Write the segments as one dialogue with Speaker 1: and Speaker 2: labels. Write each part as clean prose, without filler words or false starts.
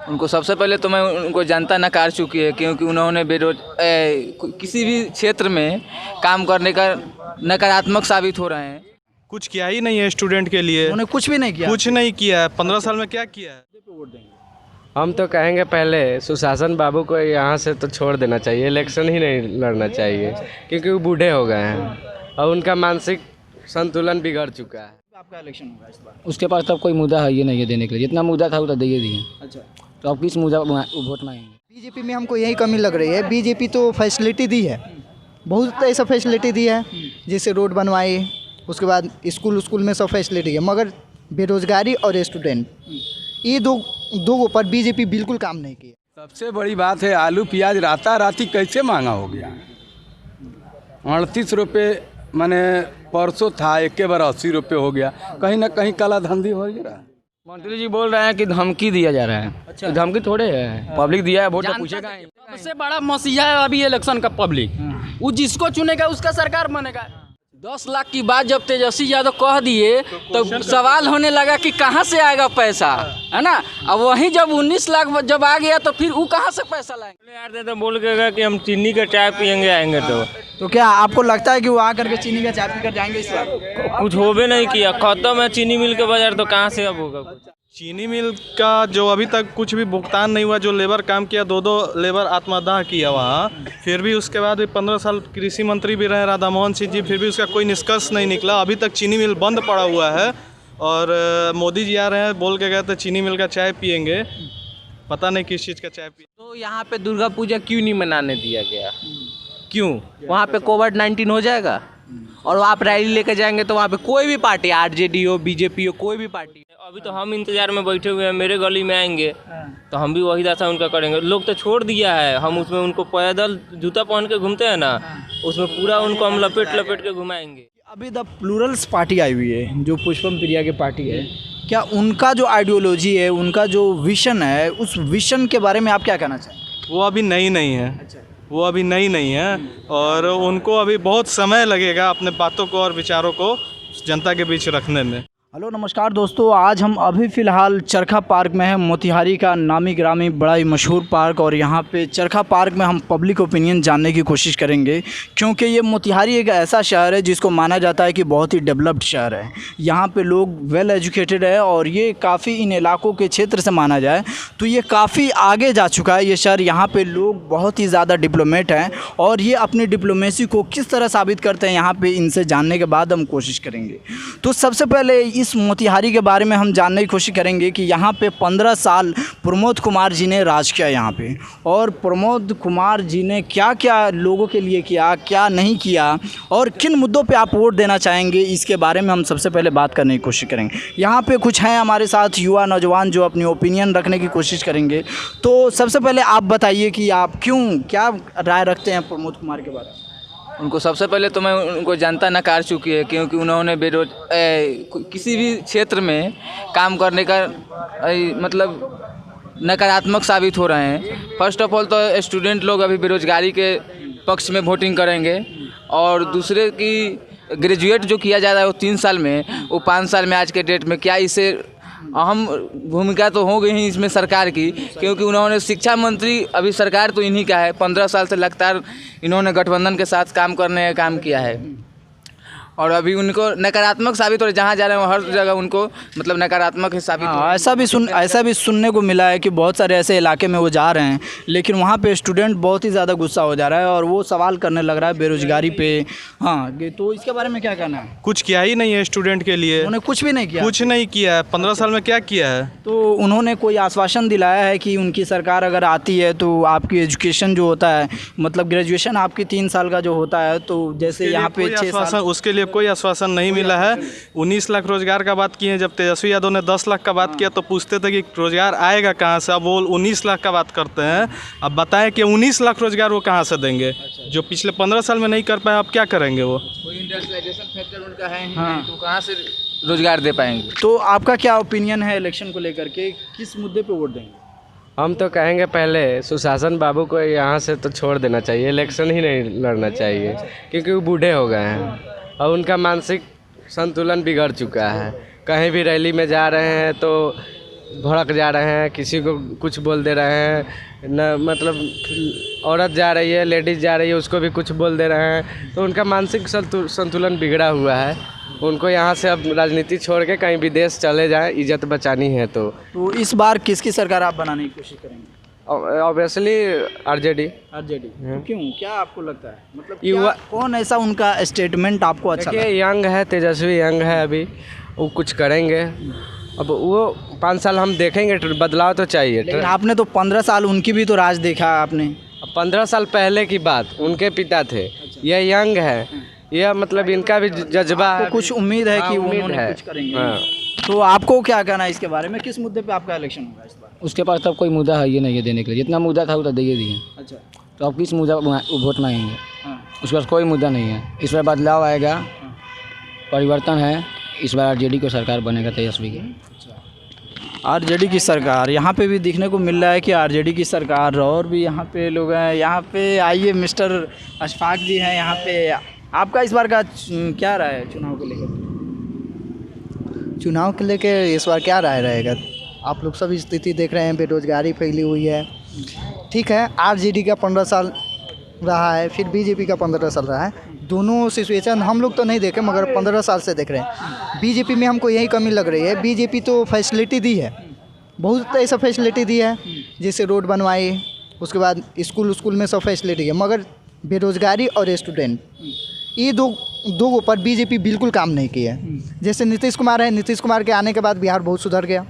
Speaker 1: उनको सबसे पहले तो मैं उनको जनता नकार चुकी है, क्योंकि उन्होंने किसी भी क्षेत्र में काम करने का नकारात्मक साबित हो रहे हैं।
Speaker 2: कुछ किया ही नहीं है स्टूडेंट के लिए।
Speaker 3: उन्होंने कुछ भी नहीं किया।
Speaker 2: कुछ नहीं किया है। 15 साल में क्या किया है?
Speaker 4: हम तो कहेंगे पहले सुशासन बाबू को यहाँ से तो छोड़ देना चाहिए, इलेक्शन ही नहीं लड़ना चाहिए, क्योंकि वो बूढ़े हो गए हैं और उनका मानसिक संतुलन बिगड़ चुका है।
Speaker 3: आपका इलेक्शन होगा इस बार?
Speaker 5: उसके पास तब कोई मुद्दा है ये नहीं है देने के लिए, जितना मुद्दा था उतना दे दिए।
Speaker 3: अच्छा,
Speaker 5: तो अब किस मुद्दा वोट मांगेंगे?
Speaker 3: बीजेपी में हमको यही कमी लग रही है। बीजेपी तो फैसिलिटी दी है, बहुत ऐसा फैसिलिटी दी है, जैसे रोड बनवाई, उसके बाद स्कूल में सब फैसिलिटी है, मगर बेरोजगारी और स्टूडेंट ये दो पर बीजेपी बिल्कुल काम नहीं किया।
Speaker 6: सबसे बड़ी बात है आलू प्याज राती कैसे महंगा हो गया। 38 रुपये मैंने परसों था, एक के बार 80 रुपये हो गया। कहीं ना कहीं काला धंधी हो रहा है।
Speaker 5: मंत्री जी बोल रहे हैं कि धमकी दिया जा रहा है। अच्छा, तो धमकी थोड़े है, पब्लिक दिया है, वोट तो पूछेगा।
Speaker 7: सबसे बड़ा मसीहा है अभी इलेक्शन का पब्लिक। वो जिसको चुनेगा उसका सरकार बनेगा। 10 लाख की बात जब तेजस्वी यादव कह दिए तो सवाल होने लगा कि कहाँ से आएगा पैसा, है ना। अब वहीं जब 19 लाख जब आ गया तो फिर वो कहाँ से पैसा लाएंगे।
Speaker 4: यार तो बोल के कि हम चीनी का चाय पियेंगे आएंगे
Speaker 3: तो क्या आपको लगता है कि वो आकर के चीनी का चाय पी कर जाएंगे इस बार?
Speaker 4: कुछ होबे नहीं किया, खत्म है चीनी मिल के बाजार, तो कहाँ से अब होगा कुछ।
Speaker 2: चीनी मिल का जो अभी तक कुछ भी भुगतान नहीं हुआ, जो लेबर काम किया, दो लेबर आत्मदाह किया वहाँ, फिर भी उसके बाद भी 15 साल कृषि मंत्री भी रहे राधा मोहन सिंह जी, फिर भी उसका कोई निष्कर्ष नहीं निकला। अभी तक चीनी मिल बंद पड़ा हुआ है और मोदी जी आ रहे हैं, बोल के गए थे चीनी मिल का चाय पियेंगे, पता नहीं किस चीज़ का चाय पिए।
Speaker 7: तो यहाँ पे दुर्गा पूजा क्यों नहीं मनाने दिया गया? क्यों? वहाँ पे कोविड-19 हो जाएगा और आप रैली लेके जाएंगे तो वहाँ पे कोई भी पार्टी, आरजेडी हो, बीजेपी हो, कोई भी पार्टी।
Speaker 4: अभी तो हम इंतजार में बैठे हुए हैं, मेरे गली में आएंगे तो हम भी वही दशा उनका करेंगे। लोग तो छोड़ दिया है, हम उसमें उनको पैदल जूता पहन के घूमते हैं ना, उसमें पूरा उनको हम लपेट के घुमाएंगे।
Speaker 3: अभी द प्लूरल्स पार्टी आई हुई है, जो पुष्पम प्रिया की पार्टी है, क्या उनका जो आइडियोलॉजी है, उनका जो विजन है, उस विजन के बारे में आप क्या कहना चाहेंगे?
Speaker 2: वो अभी नहीं है। अच्छा, वो अभी नहीं है और उनको अभी बहुत समय लगेगा अपने बातों को और विचारों को जनता के बीच रखने में।
Speaker 3: हेलो नमस्कार दोस्तों, आज हम अभी फ़िलहाल चरखा पार्क में हैं। मोतिहारी का नामी ग्रामी बड़ा ही मशहूर पार्क, और यहाँ पे चरखा पार्क में हम पब्लिक ओपिनियन जानने की कोशिश करेंगे, क्योंकि ये मोतिहारी एक ऐसा शहर है जिसको माना जाता है कि बहुत ही डेवलप्ड शहर है। यहाँ पे लोग वेल एजुकेटेड है और ये काफ़ी इन इलाकों के क्षेत्र से माना जाए तो ये काफ़ी आगे जा चुका है ये शहर। यहाँ पर लोग बहुत ही ज़्यादा डिप्लोमेट हैं और ये अपनी डिप्लोमेसी को किस तरह साबित करते हैं, यहाँ पर इनसे जानने के बाद हम कोशिश करेंगे। तो सबसे पहले इस मोतिहारी के बारे में हम जानने की कोशिश करेंगे कि यहाँ पे 15 साल प्रमोद कुमार जी ने राज किया यहाँ पे, और प्रमोद कुमार जी ने क्या क्या लोगों के लिए किया, क्या नहीं किया, और किन मुद्दों पे आप वोट देना चाहेंगे, इसके बारे में हम सबसे पहले बात करने की कोशिश करेंगे। यहाँ पे कुछ हैं हमारे साथ युवा नौजवान जो अपनी ओपिनियन रखने की कोशिश करेंगे। तो सबसे पहले आप बताइए कि आप क्या राय रखते हैं प्रमोद कुमार के बारे में?
Speaker 1: उनको सबसे पहले तो मैं उनको जनता नकार चुकी है, क्योंकि उन्होंने किसी भी क्षेत्र में काम करने का मतलब नकारात्मक साबित हो रहे हैं। फर्स्ट ऑफ ऑल तो स्टूडेंट लोग अभी बेरोजगारी के पक्ष में वोटिंग करेंगे, और दूसरे की ग्रेजुएट जो किया जा रहा है वो 3 साल में, वो 5 साल में आज के डेट में, क्या इससे अहम भूमिका तो हो गई इसमें सरकार की, क्योंकि उन्होंने शिक्षा मंत्री, अभी सरकार तो इन्हीं का है, 15 साल से लगातार इन्होंने गठबंधन के साथ काम करने का काम किया है, और अभी उनको नकारात्मक साबित हो रहा है। जहाँ जा रहे हैं हर जगह उनको मतलब नकारात्मक ही साबित हो रहा है।
Speaker 3: ऐसा भी सुनने को मिला है कि बहुत सारे ऐसे इलाके में वो जा रहे हैं, लेकिन वहाँ पे स्टूडेंट बहुत ही ज़्यादा गुस्सा हो जा रहा है और वो सवाल करने लग रहा है बेरोजगारी पे। हाँ, तो इसके बारे में क्या कहना है?
Speaker 2: कुछ किया ही नहीं है स्टूडेंट के लिए।
Speaker 3: उन्होंने कुछ भी नहीं किया।
Speaker 2: कुछ नहीं किया है। 15 साल में क्या किया है?
Speaker 3: तो उन्होंने कोई आश्वासन दिलाया है कि उनकी सरकार अगर आती है तो आपकी एजुकेशन जो होता है, मतलब ग्रेजुएशन आपकी 3 साल का जो होता है, तो जैसे यहाँ पे 6 साल,
Speaker 2: उसके लिए कोई आश्वासन नहीं मिला है। 19 लाख रोजगार का बात किए, जब तेजस्वी यादव ने 10 लाख का बात किया तो पूछते थे कि रोजगार आएगा कहाँ से, अब वो 19 लाख का बात करते हैं। अब बताएं कि 19 लाख रोजगार वो कहाँ से देंगे? जो पिछले 15 साल में नहीं कर पाए, अब क्या करेंगे वो?
Speaker 1: कोई इंडस्ट्रियलाइजेशन फैक्टर उनका है ही नहीं, तो कहाँ से रोजगार दे पाएंगे?
Speaker 3: तो आपका क्या ओपिनियन है इलेक्शन को लेकर के, किस मुद्दे पे वोट देंगे?
Speaker 4: हम तो कहेंगे पहले सुशासन बाबू को यहाँ से तो छोड़ देना चाहिए, इलेक्शन ही नहीं लड़ना चाहिए, क्योंकि वो बूढ़े हो गए हैं और उनका मानसिक संतुलन बिगड़ चुका है। कहीं भी रैली में जा रहे हैं तो भड़क जा रहे हैं, किसी को कुछ बोल दे रहे हैं, न मतलब औरत जा रही है, लेडीज़ जा रही है, उसको भी कुछ बोल दे रहे हैं। तो उनका मानसिक संतुलन बिगड़ा हुआ है। उनको यहाँ से अब राजनीति छोड़ के कहीं विदेश चले जाएं, इज्जत बचानी है। तो
Speaker 3: इस बार किसकी सरकार आप बनाने की कोशिश करेंगे?
Speaker 4: Obviously RJD.
Speaker 3: क्यों, क्या आपको लगता है, मतलब युवा कौन ऐसा उनका स्टेटमेंट आपको अच्छा लगा?
Speaker 4: यंग है, तेजस्वी यंग है, अभी वो कुछ करेंगे। अब वो 5 साल हम देखेंगे, बदलाव तो चाहिए।
Speaker 3: लेकिन आपने तो 15 साल उनकी भी तो राज देखा आपने।
Speaker 4: 15 साल पहले की बात, उनके पिता थे। ये यंग है, यह मतलब इनका भी जज्बा है।
Speaker 3: कुछ उम्मीद है कि उन्होंने कुछ करेंगे। तो आपको क्या कहना है इसके बारे में? किस मुद्दे पे आपका इलेक्शन होगा इस बार?
Speaker 5: उसके पास तब कोई मुद्दा है ये नहीं है देने के लिए। जितना मुद्दा था उतना दे दिए।
Speaker 3: अच्छा,
Speaker 5: तो अब किस मुद्दा वोट मांगेंगे? उसके पास कोई मुद्दा नहीं है। इस बार बदलाव आएगा, परिवर्तन है। इस बार आरजेडी को सरकार बनेगा, तेजस्वी की।
Speaker 3: आरजेडी की सरकार यहाँ पे भी देखने को मिल रहा है कि आरजेडी की सरकार, और भी यहाँ पे लोग हैं। यहाँ पे आइए, मिस्टर अशफाक जी हैं यहाँ पे। आपका इस बार का क्या राय है चुनाव को लेकर?
Speaker 8: चुनाव के लेके इस बार क्या राय रहेगा? आप लोग सब स्थिति देख रहे हैं, बेरोजगारी फैली हुई है। ठीक है, आरजेडी का 15 साल रहा है, फिर बीजेपी का 15 साल रहा है। दोनों सिचुएशन हम लोग तो नहीं देखे, मगर 15 साल से देख रहे हैं। बीजेपी में हमको यही कमी लग रही है। बीजेपी तो फैसिलिटी दी है, बहुत ऐसा फैसिलिटी दी है, जैसे रोड बनवाई, उसके बाद स्कूल में सब फैसिलिटी है। मगर बेरोजगारी और स्टूडेंट, ये दो पर बीजेपी बिल्कुल काम नहीं किया है। जैसे नीतीश कुमार है, नीतीश कुमार के आने के बाद बिहार बहुत सुधर गया,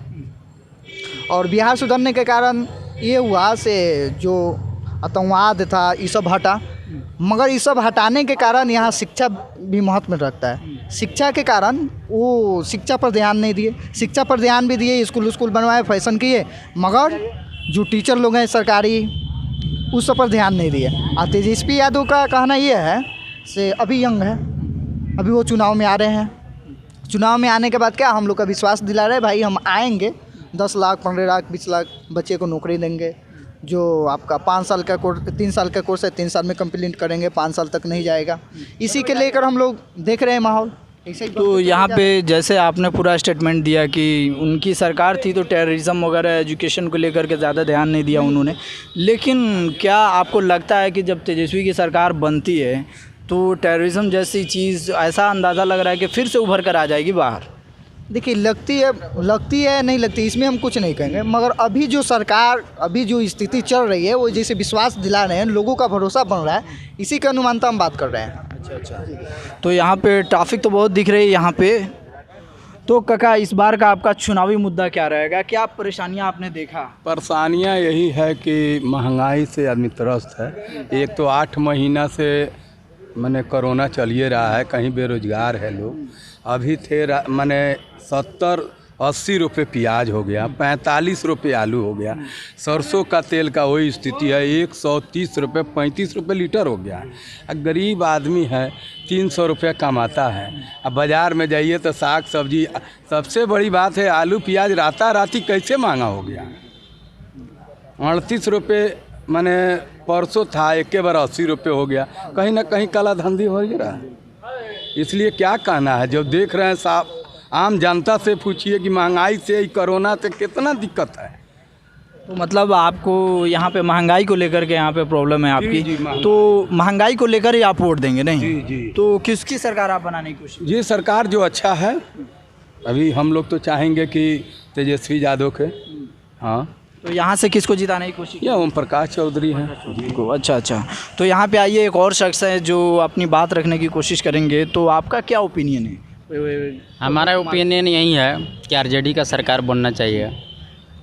Speaker 8: और बिहार सुधरने के कारण ये हुआ से जो आतंकवाद था ये सब हटा। मगर ये सब हटाने के कारण यहाँ शिक्षा भी महत्व में रखता है। शिक्षा के कारण वो शिक्षा पर ध्यान नहीं दिए। शिक्षा पर ध्यान भी दिए, स्कूल बनवाए, फैशन किए, मगर जो टीचर लोग हैं सरकारी, उस सब पर ध्यान नहीं दिए। और तेजस्वी यादव का कहना ये है से अभी यंग है, अभी वो चुनाव में आ रहे हैं। चुनाव में आने के बाद क्या हम लोग का विश्वास दिला रहे, भाई हम आएंगे, 10 लाख 15 लाख 20 लाख बच्चे को नौकरी देंगे। जो आपका 5 साल का कोर्स, 3 साल का कोर्स है, 3 साल में कंप्लीट करेंगे, 5 साल तक नहीं जाएगा। इसी के लेकर हम लोग देख रहे हैं माहौल।
Speaker 3: तो यहाँ पे जैसे आपने पूरा स्टेटमेंट दिया कि उनकी सरकार थी तो टेररिज्म वगैरह एजुकेशन को लेकर के ज़्यादा ध्यान नहीं दिया उन्होंने, लेकिन क्या आपको लगता है कि जब तेजस्वी की सरकार बनती है तो टेररिज्म जैसी चीज़, ऐसा अंदाज़ा लग रहा है कि फिर से उभर कर आ जाएगी बाहर?
Speaker 8: देखिए, लगती है नहीं लगती, इसमें हम कुछ नहीं कहेंगे। मगर अभी जो सरकार, अभी जो स्थिति चल रही है, वो जैसे विश्वास दिला रहे हैं, लोगों का भरोसा बन रहा है, इसी का अनुमानता हम बात कर रहे हैं।
Speaker 3: अच्छा। तो यहाँ पे ट्रैफिक तो बहुत दिख रही है यहाँ पे। तो काका, इस बार का आपका चुनावी मुद्दा क्या रहेगा? क्या परेशानियाँ आपने देखा?
Speaker 6: परेशानियाँ यही है कि महंगाई से आदमी त्रस्त है। एक तो 8 महीना से मैंने कोरोना चलिए रहा है, कहीं बेरोजगार है लोग। अभी थे मैंने 70-80 रुपये प्याज हो गया, 45 रुपये आलू हो गया, सरसों का तेल का वही स्थिति है, 130 रुपये 35 रुपये लीटर हो गया। अब गरीब आदमी है, 300 रुपये कमाता है। अब बाज़ार में जाइए तो साग सब्जी, सबसे बड़ी बात है आलू प्याज राती कैसे महंगा हो गया। 38 रुपये मैंने परसों था, एक बार 80 रुपये हो गया। कहीं ना कहीं काला धंधी हो ही रहा है। इसलिए क्या कहना है, जब देख रहे हैं साहब, आम जनता से पूछिए कि महंगाई से, कोरोना से कितना दिक्कत है।
Speaker 3: तो मतलब आपको यहाँ पे महंगाई को लेकर के यहाँ पे प्रॉब्लम है आपकी?
Speaker 6: जी,
Speaker 3: तो महंगाई को लेकर ही आप वोट देंगे नहीं?
Speaker 6: जी।
Speaker 3: तो किसकी सरकार आप बनाने की कोशिश?
Speaker 6: ये सरकार जो अच्छा है, अभी हम लोग तो चाहेंगे कि तेजस्वी यादव के। हाँ,
Speaker 3: तो यहाँ से किसको जिताने की कोशिश?
Speaker 6: ये ओम प्रकाश चौधरी हैं।
Speaker 3: अच्छा। तो यहाँ पे आइए, एक और शख्स है जो अपनी बात रखने की कोशिश करेंगे। तो आपका क्या ओपिनियन है?
Speaker 7: हमारा ओपिनियन यही है कि आरजेडी का सरकार बनना चाहिए,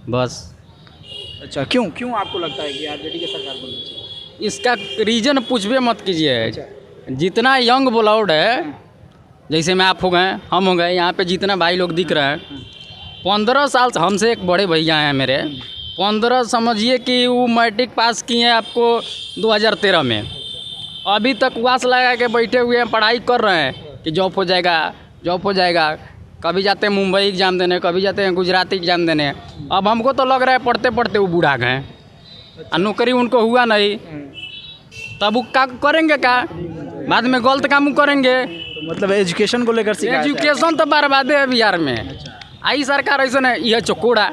Speaker 7: बस।
Speaker 3: अच्छा, क्यों आपको लगता है कि आरजेडी की सरकार बनना चाहिए?
Speaker 7: इसका रीज़न पूछबे मत कीजिए। जितना यंग ब्लड है, जैसे मैं आप हो गए, हम हो गए, यहाँ पे जितना भाई लोग दिख रहे हैं, 15 साल से, हमसे एक बड़े भैया हैं मेरे, 15 समझिए कि वो मैट्रिक पास किए हैं आपको 2013 में। अभी तक वास लगा के बैठे हुए हैं, पढ़ाई कर रहे हैं कि जॉब हो जाएगा। कभी जाते हैं मुंबई एग्ज़ाम देने, कभी जाते हैं गुजरात एग्ज़ाम देने। अब हमको तो लग रहा है पढ़ते पढ़ते वो बूढ़ा गए, और नौकरी उनको हुआ नहीं, तब वो क्या करेंगे? क्या बाद में गलत काम करेंगे?
Speaker 3: तो मतलब एजुकेशन को लेकर
Speaker 7: एजुकेशन तो बर्बाद है बिहार में। आई सरकार ऐसा है, यह चकोड़ा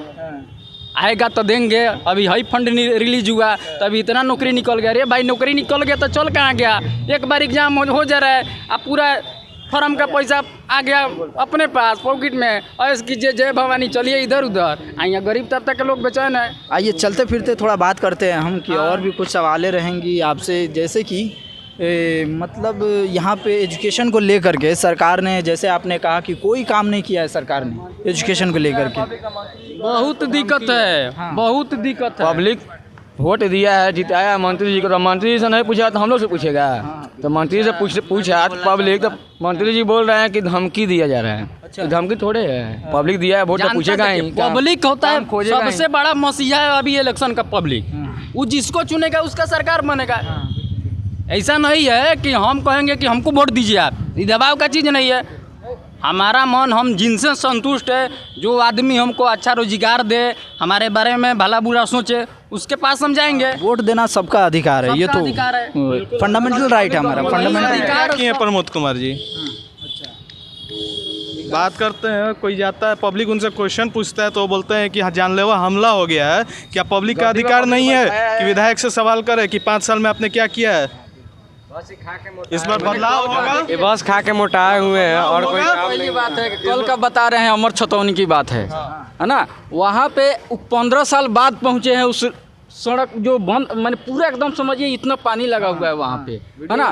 Speaker 7: आएगा तो देंगे। अभी हाई फंड रिलीज हुआ तो अभी इतना नौकरी निकल गया। अरे भाई नौकरी निकल गया तो चल कहाँ गया? एक बार एग्जाम हो जा रहा है, अब पूरा फॉर्म का पैसा आ गया अपने पास पॉकेट में, और इसकी जय भवानी चलिए इधर उधर। यहाँ गरीब तबका के लोग बेचैन है।
Speaker 3: आइए चलते फिरते थोड़ा बात करते हैं हम कि और भी कुछ सवालें रहेंगी आपसे, जैसे कि मतलब यहाँ पे एजुकेशन को लेकर के सरकार ने, जैसे आपने कहा कि कोई काम नहीं किया है सरकार ने एजुकेशन को लेकर के।
Speaker 7: बहुत दिक्कत है, बहुत दिक्कत है।
Speaker 5: पब्लिक वोट दिया है, जिताया मंत्री जी को, तो मंत्री जी से नहीं पूछा तो हम लोग से पूछेगा? तो मंत्री से पूछा तो पब्लिक, तो मंत्री जी बोल रहे हैं कि धमकी दिया जा रहा है। अच्छा, धमकी थोड़े है, पब्लिक दिया है वोट तो पूछेगा ही।
Speaker 7: पब्लिक होता है सबसे बड़ा मसीहा है अभी इलेक्शन का पब्लिक। वो जिसको चुनेगा उसका सरकार बनेगा। ऐसा नहीं है कि हम कहेंगे कि हमको वोट दीजिए आप, ये दबाव का चीज़ नहीं है। हमारा मन, हम जिनसे संतुष्ट है, जो आदमी हमको अच्छा रोजगार दे, हमारे बारे में भला बुरा सोचे, उसके पास हम जाएंगे।
Speaker 3: वोट देना सबका अधिकार है, ये तो फंडामेंटल राइट है हमारा, फंडामेंटल
Speaker 2: अधिकार है। प्रमोद कुमार जी बात करते हैं, कोई जाता है पब्लिक उनसे क्वेश्चन पूछता है तो वो बोलते हैं कि हाँ जानलेवा हमला हो गया है। क्या पब्लिक का अधिकार नहीं है कि विधायक से सवाल करे कि 5 साल में आपने क्या किया है? इस बार बदलाव होगा।
Speaker 4: ये बस खा के मोटाए हुए हैं और कोई काम
Speaker 7: पहली बात है, कल का बता रहे हैं, अमर छतौनी की बात है ना? वहाँ पे 15 साल बाद पहुँचे हैं। उस सड़क जो बंद, मैंने पूरा एकदम समझिए इतना पानी लगा हुआ है वहाँ पे, है ना?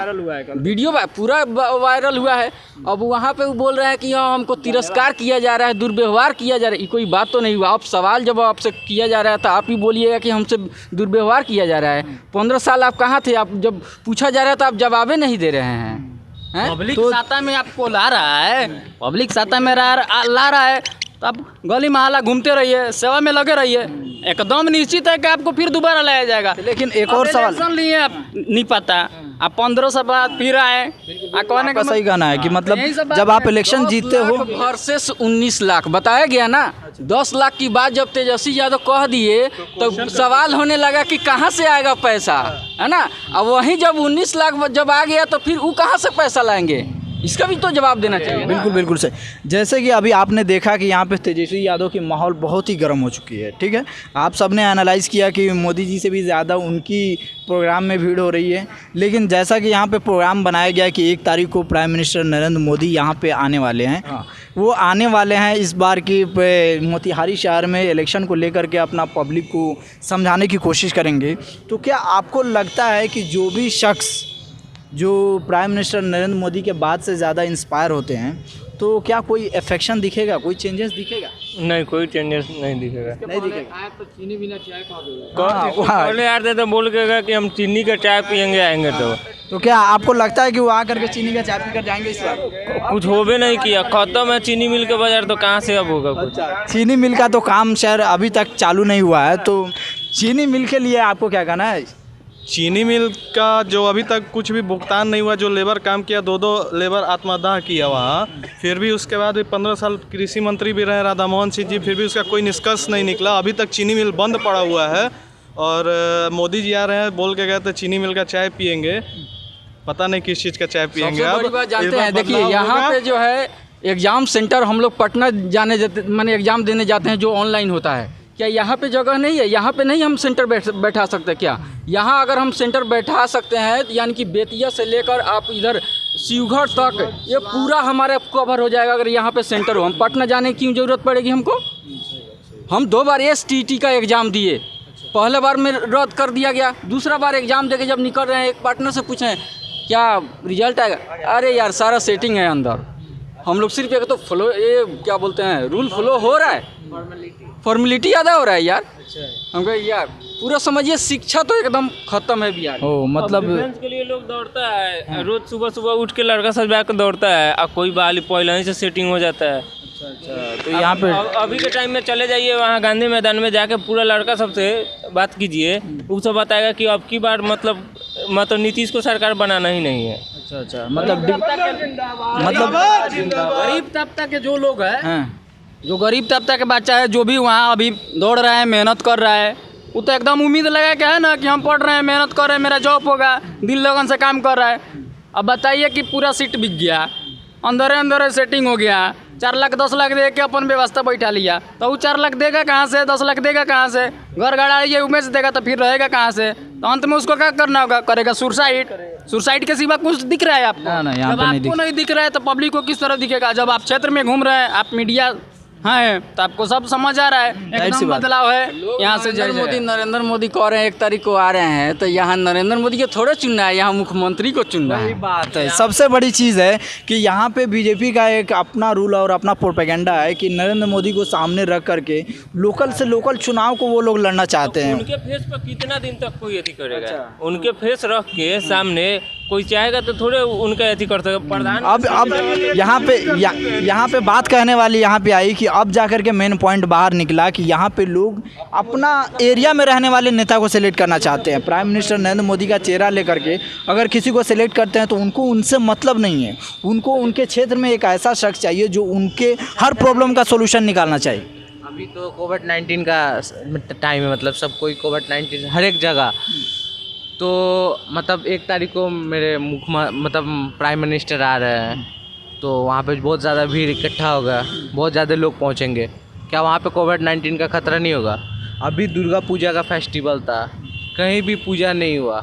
Speaker 7: वीडियो पूरा वायरल हुआ है। अब वहाँ पे वो बोल रहे हैं कि हाँ हमको तिरस्कार किया जा रहा है, दुर्व्यवहार किया जा रहा है। ये कोई बात तो नहीं हुआ। अब सवाल जब आपसे किया जा रहा है तो आप ही बोलिएगा कि हमसे दुर्व्यवहार किया जा रहा है। 15 साल आप कहाँ थे? आप जब पूछा जा रहा है तो आप जवाबे नहीं दे रहे हैं। पब्लिक सत्ता में आपको ला रहा है, पब्लिक सत्ता में ला रहा है, तो आप गली मोहल्ला घूमते रहिए, सेवा में लगे रहिए। एकदम निश्चित है कि आपको फिर दोबारा लाया जाएगा।
Speaker 3: लेकिन एक और सवाल
Speaker 7: सुन लिए आप, नहीं पता आप 15 साल बाद फिर आए। कहने का
Speaker 3: सही कहना है कि मतलब जब आप इलेक्शन जीतते हो
Speaker 7: वर्सेस 19 लाख बताया गया ना। 10 लाख की बात जब तेजस्वी यादव कह दिए तो सवाल होने लगा कि कहाँ से आएगा पैसा, है ना? अब वहीं जब 19 लाख जब आ गया तो फिर वो कहाँ से पैसा लाएंगे? इसका भी तो जवाब देना चाहिए।
Speaker 3: बिल्कुल बिल्कुल सही। जैसे कि अभी आपने देखा कि यहाँ पे तेजस्वी यादव की माहौल बहुत ही गर्म हो चुकी है, ठीक है? आप सबने एनालाइज़ किया कि मोदी जी से भी ज़्यादा उनकी प्रोग्राम में भीड़ हो रही है। लेकिन जैसा कि यहाँ पे प्रोग्राम बनाया गया कि 1 तारीख को प्राइम मिनिस्टर नरेंद्र मोदी यहाँ पे आने वाले हैं। वो आने वाले हैं इस बार की मोतिहारी शहर में इलेक्शन को लेकर के अपना पब्लिक को समझाने की कोशिश करेंगे। तो क्या आपको लगता है कि जो भी शख्स जो प्राइम मिनिस्टर नरेंद्र मोदी के बाद से ज़्यादा इंस्पायर होते हैं, तो क्या कोई इफेक्शन दिखेगा, कोई चेंजेस दिखेगा?
Speaker 9: नहीं, कोई चेंजेस नहीं दिखेगा।
Speaker 3: नहीं दिखेगा।
Speaker 7: तो चीनी बिना चाय
Speaker 9: पहले यार दे तो बोल के कि हम चीनी का चाय पियेंगे आएंगे
Speaker 3: तो क्या आपको लगता है कि वो आकर के चीनी का चाय पीकर जाएंगे इस बार?
Speaker 9: कुछ होबे नहीं किया, खत्म है चीनी मिल के बाजार, तो कहाँ से अब होगा कुछ?
Speaker 3: चीनी मिल का तो काम शहर अभी तक चालू नहीं हुआ है, तो चीनी मिल के लिए आपको क्या कहना है?
Speaker 2: चीनी मिल का जो अभी तक कुछ भी भुगतान नहीं हुआ, जो लेबर काम किया, 2 लेबर आत्मदाह किया वहाँ, फिर भी उसके बाद भी 15 साल कृषि मंत्री भी रहे राधा मोहन सिंह जी, फिर भी उसका कोई निष्कर्ष नहीं निकला। अभी तक चीनी मिल बंद पड़ा हुआ है और मोदी जी आ रहे हैं, बोल के गए थे चीनी मिल का चाय पियेंगे, पता नहीं किस चीज़ का चाय पियेंगे।
Speaker 7: अब जानते हैं, देखिए यहाँ पे जो है एग्ज़ाम सेंटर, हम लोग पटना जाने जाते, मैंने एग्ज़ाम देने जाते हैं जो ऑनलाइन होता है, क्या यहाँ पे जगह नहीं है? यहाँ पे नहीं हम सेंटर बैठा सकते क्या? यहाँ अगर हम सेंटर बैठा सकते हैं यानी कि बेतिया से लेकर आप इधर शिवघर तक ये पूरा हमारे कवर हो जाएगा अगर यहाँ पे सेंटर हो। हम पटना जाने की क्यों ज़रूरत पड़ेगी हमको? हम 2 बार STT का एग्ज़ाम दिए, पहले बार में रद्द कर दिया गया, दूसरा बार एग्ज़ाम दे के जब निकल रहे हैं एक पार्टनर से पूछें क्या रिजल्ट आएगा, अरे यार सारा सेटिंग है अंदर, हम लोग सिर्फ एक तो फ्लो, ये क्या बोलते हैं, रूल फ्लो हो रहा है, फॉर्मेलिटी ज़्यादा हो रहा है यार। हमको यार पूरा समझिए शिक्षा तो एकदम खत्म है बिहार।
Speaker 3: ओ मतलब
Speaker 9: डिफेंस के लिए लोग दौड़ता है, रोज सुबह सुबह उठ के लड़का सब जाकर दौड़ता है, और कोई बाल पहले ही से सेटिंग हो जाता है।
Speaker 3: तो यहाँ पे
Speaker 9: अभी के टाइम में चले जाइए वहाँ गांधी मैदान में जाके पूरा लड़का सबसे बात कीजिए, वो सब बताएगा कि अब की बार मतलब नीतीश को सरकार बनाना ही नहीं है।
Speaker 3: अच्छा मतलब
Speaker 7: गरीब तबका के जो लोग हैं, जो गरीब तबका के बच्चा है, जो भी वहाँ अभी दौड़ रहा है, मेहनत कर रहा है, वो तो एकदम उम्मीद लगा के है ना कि हम पढ़ रहे हैं, मेहनत कर रहे हैं, मेरा जॉब होगा, दिल लगन से काम कर रहा है। अब बताइए कि पूरा सीट बिक गया, अंदर सेटिंग हो गया, 4 लाख 10 लाख दे के अपन व्यवस्था बैठा लिया, तो वो 4 लाख देगा कहाँ से, 10 लाख देगा कहाँ से, घर गाड़ी उमें से देगा तो फिर रहेगा कहाँ से, तो अंत में उसको क्या करना होगा, करेगा सुसाइड के सिवा कुछ दिख रहा है आपको?
Speaker 3: ना, यहाँ
Speaker 7: जब
Speaker 3: पे
Speaker 7: आपको नहीं दिख रहा है तो पब्लिक को किस तरह दिखेगा? जब आप क्षेत्र में घूम रहे हैं, आप मीडिया है तो आपको सब समझ आ रहा है, एकदम बदलाव है यहाँ से।
Speaker 5: नरेंद्र मोदी कह रहे हैं 1 तारीख को आ रहे हैं, तो यहाँ नरेंद्र मोदी को थोड़े चुनना है, यहाँ मुख्यमंत्री को चुनना है।
Speaker 3: बात है, सबसे बड़ी चीज़ है कि यहाँ पे बीजेपी का एक अपना रूल और अपना प्रोपेगेंडा है कि नरेंद्र मोदी को सामने रख करके लोकल से लोकल चुनाव को वो लोग लड़ना चाहते हैं।
Speaker 9: उनके फेस पर कितना दिन तक कोई अथी करेगा? उनके फेस रख के सामने कोई चाहेगा तो थोड़े उनका अथी कर सके प्रधान।
Speaker 3: अब यहाँ पे बात कहने वाली यहाँ पे आई कि अब जाकर के मेन पॉइंट बाहर निकला कि यहाँ पे लोग अपना एरिया में रहने वाले नेता को सिलेक्ट करना चाहते हैं। प्राइम मिनिस्टर नरेंद्र मोदी का चेहरा लेकर के अगर किसी को सिलेक्ट करते हैं तो उनको उनसे मतलब नहीं है, उनको उनके क्षेत्र में एक ऐसा शख्स चाहिए जो उनके हर प्रॉब्लम का सोल्यूशन निकालना चाहिए।
Speaker 4: अभी तो कोविड-19 का टाइम है, मतलब सब कोई कोविड-19 हर एक जगह, तो मतलब 1 तारीख को मेरे मतलब प्राइम मिनिस्टर आ रहे हैं, तो वहाँ पे बहुत ज़्यादा भीड़ इकट्ठा होगा, बहुत ज़्यादा लोग पहुँचेंगे। क्या वहाँ पे कोविड-19 का खतरा नहीं होगा? अभी दुर्गा पूजा का फेस्टिवल था, कहीं भी पूजा नहीं हुआ,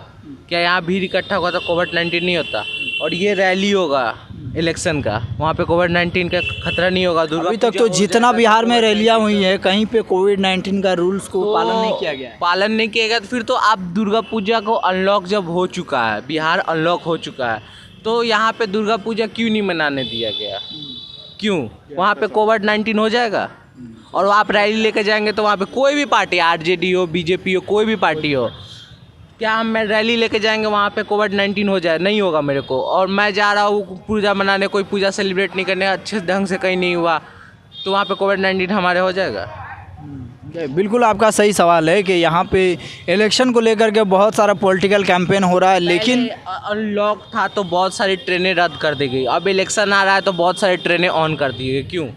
Speaker 4: क्या यहाँ भीड़ इकट्ठा होगा तो कोविड-19 नहीं होता? और ये रैली होगा इलेक्शन का, वहाँ पे कोविड-19 का खतरा नहीं होगा?
Speaker 3: अभी तक तो जितना बिहार में रैलियाँ हुई है कहीं पे कोविड-19 का रूल्स को पालन नहीं किया गया है।
Speaker 4: पालन नहीं किया गया तो फिर तो आप दुर्गा पूजा को अनलॉक जब हो चुका है, बिहार अनलॉक हो चुका है, तो यहाँ पे दुर्गा पूजा क्यों नहीं मनाने दिया गया? क्यों? वहाँ पे कोविड-19 हो जाएगा और आप रैली लेके जाएंगे तो वहाँ पे कोई भी पार्टी, आरजेडी हो, बीजेपी हो, कोई भी पार्टी हो, क्या हम रैली लेके जाएंगे वहाँ पे कोविड-19 हो जाए? नहीं होगा मेरे को। और मैं जा रहा हूँ पूजा मनाने, कोई पूजा सेलिब्रेट नहीं करने, अच्छे ढंग से कहीं नहीं हुआ, तो वहाँ पे कोविड-19 हमारे हो जाएगा?
Speaker 3: बिल्कुल आपका सही सवाल है कि यहाँ पे इलेक्शन को लेकर के बहुत सारा पॉलिटिकल कैंपेन हो रहा है, लेकिन
Speaker 4: अनलॉक था तो बहुत सारी ट्रेनें रद्द कर दी गई, अब इलेक्शन आ रहा है तो बहुत सारी ट्रेनें ऑन कर दी गई, क्यों?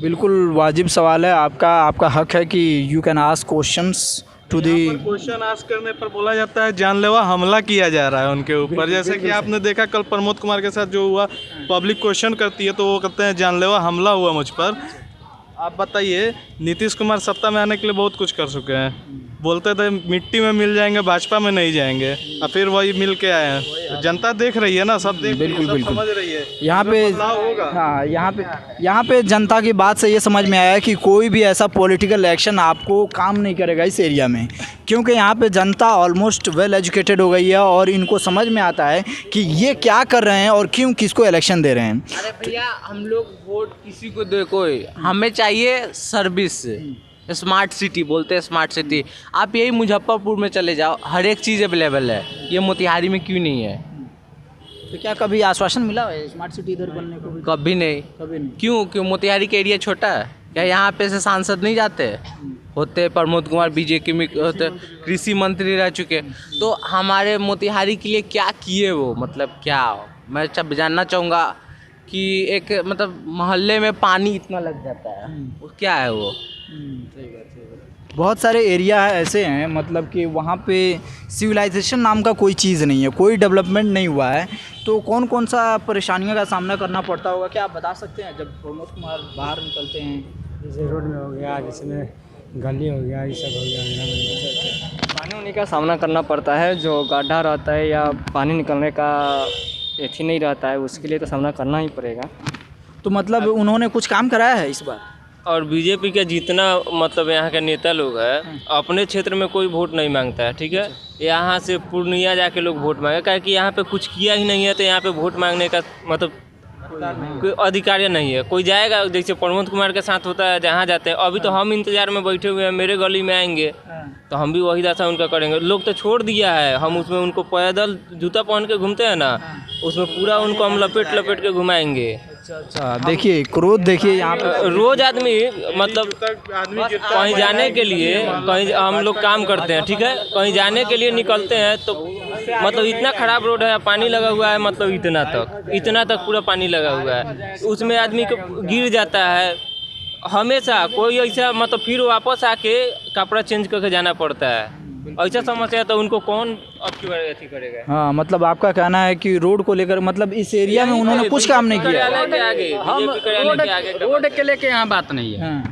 Speaker 3: बिल्कुल वाजिब सवाल है आपका हक है कि you can ask questions to the.
Speaker 2: Question ask करने पर बोला जाता है जानलेवा हमला किया जा रहा है उनके ऊपर, जैसे कि आपने देखा कल प्रमोद कुमार के साथ जो हुआ, पब्लिक क्वेश्चन करती है तो वो कहते हैं जानलेवा हमला हुआ मुझ पर। आप बताइए, नीतीश कुमार सत्ता में आने के लिए बहुत कुछ कर चुके हैं, बोलते थे मिट्टी में मिल जाएंगे, भाजपा में नहीं जाएंगे, और फिर वही मिल के आए हैं। जनता देख रही है ना, सब देख
Speaker 3: बिल्कुल
Speaker 2: सब समझ रही है
Speaker 3: यहाँ पे।
Speaker 2: होगा।
Speaker 3: हाँ, यहाँ पे जनता की बात से ये समझ में आया कि कोई भी ऐसा पॉलिटिकल एक्शन आपको काम नहीं करेगा इस एरिया में, क्योंकि यहाँ पे जनता ऑलमोस्ट वेल एजुकेटेड हो गई है और इनको समझ में आता है कि ये क्या कर रहे हैं और क्यों किसको इलेक्शन दे रहे हैं।
Speaker 4: अरे भैया, हम लोग वोट किसी को दे, कोई हमें चाहिए सर्विस, स्मार्ट सिटी बोलते हैं, स्मार्ट सिटी। आप यही मुजफ्फरपुर में चले जाओ, हर एक चीज़ अवेलेबल है, ये मोतिहारी में क्यों नहीं है?
Speaker 3: तो क्या कभी आश्वासन मिला है स्मार्ट सिटी इधर बनने को?
Speaker 4: कभी नहीं। क्यों मोतिहारी का एरिया छोटा है क्या? यहाँ पे से सांसद नहीं जाते? होते प्रमोद कुमार बीजेपी में होते, कृषि मंत्री रह चुके, तो हमारे मोतिहारी के लिए क्या किए वो? मतलब क्या, मैं सब जानना चाहूँगा कि एक मतलब मोहल्ले में पानी इतना लग जाता है, वो क्या है वो?
Speaker 3: बहुत सारे एरिया ऐसे हैं मतलब कि वहाँ पे सिविलाइजेशन नाम का कोई चीज़ नहीं है, कोई डेवलपमेंट नहीं हुआ है, तो कौन कौन सा परेशानियों का सामना करना पड़ता होगा, क्या आप बता सकते हैं जब प्रमोद कुमार बाहर निकलते हैं?
Speaker 10: जैसे रोड में हो गया, जिसमें गली हो गया, ये सब हो गया, पानी होने का सामना करना पड़ता है, जो गड्ढा रहता है या पानी निकलने का एथी नहीं रहता है, उसके लिए तो सामना करना ही पड़ेगा।
Speaker 3: तो मतलब उन्होंने कुछ काम कराया है इस बार?
Speaker 9: और बीजेपी के जितना मतलब यहाँ के नेता लोग हैं, अपने क्षेत्र में कोई वोट नहीं मांगता है, ठीक है? यहाँ से पूर्णिया जाके लोग वोट मांगे, क्या कि यहाँ पे कुछ किया ही नहीं है, तो यहाँ पे वोट मांगने का मतलब कोई अधिकार नहीं है। कोई जाएगा, जैसे प्रमोद कुमार के साथ होता है, जहाँ जाते हैं, अभी तो हम इंतजार में बैठे हुए हैं, मेरे गली में आएंगे तो हम भी वही दशा उनका करेंगे। लोग तो छोड़ दिया है, हम उसमें उनको पैदल जूता पहन के घूमते हैं ना, उसमें पूरा उनको हम लपेट के घुमाएंगे।
Speaker 3: अच्छा, देखिए क्रोध, देखिए यहाँ पे
Speaker 9: रोज आदमी मतलब कहीं जाने के लिए, कहीं हम लोग काम करते हैं, ठीक है, कहीं जाने के लिए निकलते हैं तो मतलब इतना खराब रोड है, पानी लगा हुआ है, मतलब इतना तक पूरा पानी लगा हुआ है, उसमें आदमी को गिर जाता है हमेशा। कोई ऐसा मतलब फिर वापस आके कपड़ा चेंज करके जाना पड़ता है, ऐसा समस्या है तो उनको कौन अब की बार अथी करेगा।
Speaker 3: हाँ, मतलब आपका कहना है कि रोड को लेकर मतलब इस एरिया में उन्होंने कुछ काम नहीं किया।
Speaker 7: हम रोड के लेके यहाँ बात नहीं है,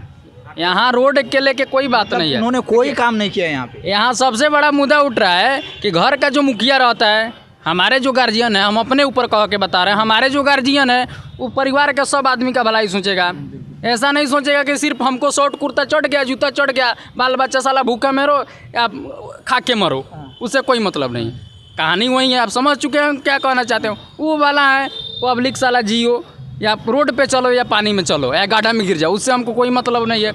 Speaker 7: यहाँ रोड के लेके कोई बात नहीं है,
Speaker 3: उन्होंने कोई काम नहीं किया यहाँ पे।
Speaker 7: यहाँ सबसे बड़ा मुद्दा उठ रहा है कि घर का जो मुखिया रहता है, हमारे जो गार्जियन है, हम अपने ऊपर कह के बता रहे हैं, हमारे जो गार्जियन है वो परिवार के सब आदमी का भलाई सोचेगा। ऐसा नहीं सोचेगा कि सिर्फ हमको शॉर्ट कुर्ता चढ़ गया, जूता चढ़ गया, बाल बच्चा साला भूखा मरो या खा के मरो, उससे कोई मतलब नहीं। कहानी वही है, आप समझ चुके हैं क्या कहना चाहते हो। वो वाला है पब्लिक साला जियो, या रोड पे चलो या पानी में चलो या गाढ़ा में गिर जाओ, उससे हमको कोई मतलब नहीं है।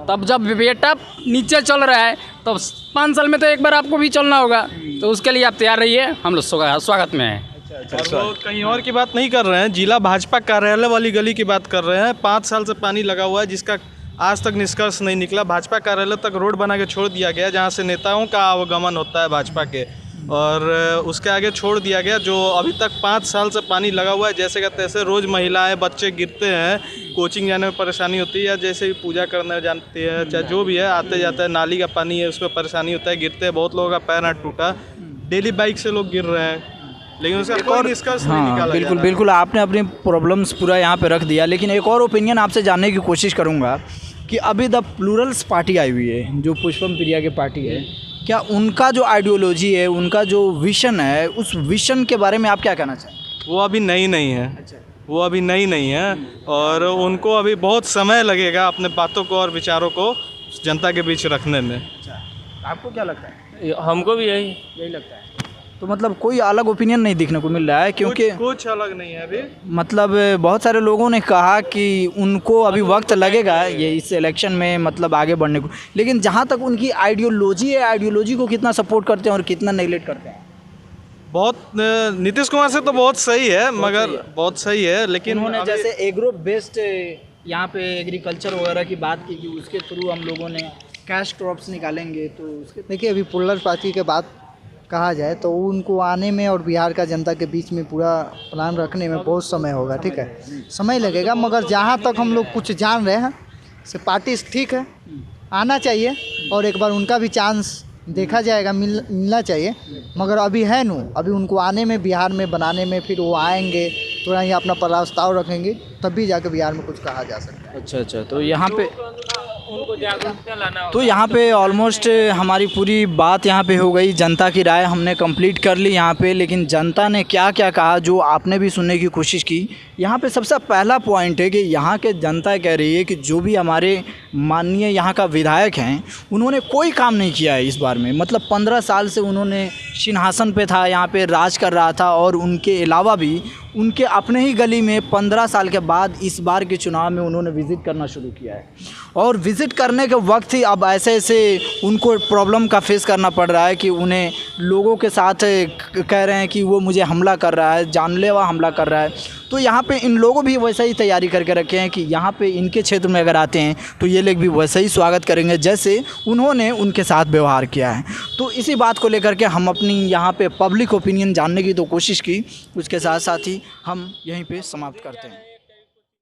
Speaker 7: तब जब बेटा नीचे चल रहा है तब 5 साल में तो एक बार आपको भी चलना होगा, तो उसके लिए आप तैयार रहिए, हम लोग स्वागत में हैं।
Speaker 2: और वो कहीं और की बात नहीं कर रहे हैं, जिला भाजपा कार्यालय वाली गली की बात कर रहे हैं। 5 साल से पानी लगा हुआ है जिसका आज तक निष्कर्ष नहीं निकला। भाजपा कार्यालय तक रोड बना के छोड़ दिया गया जहाँ से नेताओं का आवागमन होता है भाजपा के, और उसके आगे छोड़ दिया गया जो अभी तक 5 साल से पानी लगा हुआ है। जैसे का तैसे रोज़ महिलाएं बच्चे गिरते हैं, कोचिंग जाने में परेशानी होती है, या जैसे भी पूजा करने जानती है, चाहे जो भी है, आते जाते हैं, नाली का पानी है उसमें परेशानी होता है, गिरते हैं, बहुत लोगों का पैर हाथ टूटा, डेली बाइक से लोग गिर रहे हैं, लेकिन उसका कोई निष्कर्ष नहीं निकाला।
Speaker 3: बिल्कुल बिल्कुल, आपने अपनी प्रॉब्लम्स पूरा यहाँ पे रख दिया, लेकिन एक और ओपिनियन आपसे जानने की कोशिश करूँगा कि अभी द प्लूरल्स पार्टी आई हुई है जो पुष्पम प्रिया की पार्टी है, क्या उनका जो आइडियोलॉजी है, उनका जो विशन है, उस विशन के बारे में आप क्या कहना चाहें?
Speaker 2: वो अभी नई नहीं है। वो अभी नई नहीं है और उनको अभी बहुत समय लगेगा अपने बातों को और विचारों को जनता के बीच रखने में।
Speaker 3: आपको क्या लगता है?
Speaker 9: हमको भी यही
Speaker 3: लगता है। तो मतलब कोई अलग ओपिनियन नहीं देखने को मिल रहा है, क्योंकि
Speaker 2: कुछ अलग नहीं है अभी।
Speaker 3: मतलब बहुत सारे लोगों ने कहा कि उनको अभी वक्त लगेगा ये इस इलेक्शन में मतलब आगे बढ़ने को, लेकिन जहाँ तक उनकी आइडियोलॉजी है, आइडियोलॉजी को कितना सपोर्ट करते हैं और कितना नेगलेक्ट करते हैं?
Speaker 2: बहुत नीतीश कुमार से तो बहुत सही है, मगर बहुत सही है, लेकिन
Speaker 3: उन्होंने जैसे एग्रो बेस्ड यहाँ पे एग्रीकल्चर वगैरह की बात की कि उसके थ्रू हम लोगों ने कैश क्रॉप्स निकालेंगे, तो उसके
Speaker 8: देखिए अभी पुलर पार्टी के बात कहा जाए तो उनको आने में और बिहार का जनता के बीच में पूरा प्लान रखने में बहुत समय होगा, ठीक है, समय लगेगा। मगर जहाँ तक हम लोग कुछ जान रहे हैं से पार्टी ठीक है, आना चाहिए और एक बार उनका भी चांस देखा जाएगा, मिलना चाहिए। मगर अभी है नू, अभी उनको आने में, बिहार में बनाने में, फिर वो आएंगे थोड़ा ही अपना प्रस्ताव रखेंगे, तब भी जाकर बिहार में कुछ कहा जा सकता है।
Speaker 3: अच्छा, तो यहाँ पे
Speaker 9: उनको जागरूकता लाना होगा।
Speaker 3: तो यहाँ पे ऑलमोस्ट हमारी पूरी बात यहाँ पे हो गई, जनता की राय हमने कंप्लीट कर ली यहाँ पे। लेकिन जनता ने क्या क्या कहा जो आपने भी सुनने की कोशिश की, यहाँ पे सबसे पहला पॉइंट है कि यहाँ के जनता कह रही है कि जो भी हमारे माननीय यहाँ का विधायक हैं उन्होंने कोई काम नहीं किया है इस बार में। मतलब 15 साल से उन्होंने सिंहासन पे था, यहाँ पे राज कर रहा था, और उनके अलावा भी उनके अपने ही गली में 15 साल के बाद इस बार के चुनाव में उन्होंने विज़िट करना शुरू किया है, और विज़िट करने के वक्त ही अब ऐसे ऐसे उनको प्रॉब्लम का फेस करना पड़ रहा है कि उन्हें लोगों के साथ कह रहे हैं कि वो मुझे हमला कर रहा है, जानलेवा हमला कर रहा है। तो यहाँ पे इन लोगों भी वैसा ही तैयारी करके रखे हैं कि यहाँ पे इनके क्षेत्र में अगर आते हैं तो ये लोग भी वैसा ही स्वागत करेंगे जैसे उन्होंने उनके साथ व्यवहार किया है। तो इसी बात को लेकर के हम अपनी यहाँ पे पब्लिक ओपिनियन जानने की तो कोशिश की, उसके साथ साथ ही हम यहीं पे समाप्त करते हैं।